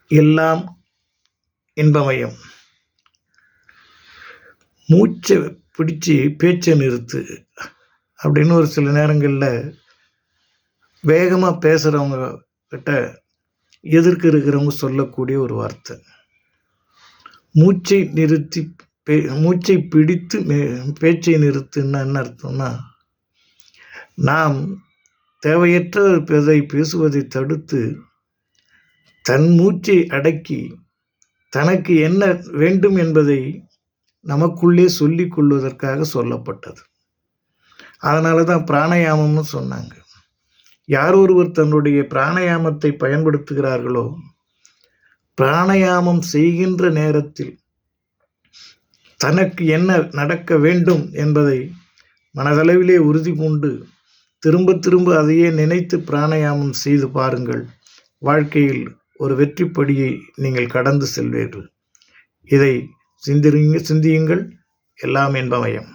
எல்லாம் இன்பமயம். மூச்சை பிடிச்சி பேச்சை நிறுத்து அப்படின்னு ஒரு சில நேரங்களில் வேகமாக பேசுகிறவங்க கிட்ட எதிர்க்க இருக்கிறவங்க சொல்லக்கூடிய ஒரு வார்த்தை. மூச்சை நிறுத்தி மூச்சை பிடித்து பேச்சை நிறுத்துன்னா என்ன அர்த்தம்னா, நாம் தேவையற்ற பேசுவதை தடுத்து தன் மூச்சை அடக்கி தனக்கு என்ன வேண்டும் என்பதை நமக்குள்ளே சொல்லிக் கொள்வதற்காக சொல்லப்பட்டது. அதனால தான் பிராணாயாமம்னு சொன்னாங்க. யார் ஒருவர் தன்னுடைய பிராணாயாமத்தை பயன்படுத்துகிறார்களோ, பிராணாயாமம் செய்கின்ற நேரத்தில் தனக்கு என்ன நடக்க வேண்டும் என்பதை மனதளவிலே உறுதி கொண்டு திரும்ப திரும்ப அதையே நினைத்து பிராணாயாமம் செய்து பாருங்கள். வாழ்க்கையில் ஒரு வெற்றிப்படியை நீங்கள் கடந்து செல்வீர்கள். இதை சிந்தியுங்கள். எல்லாம் இன்பமயம்.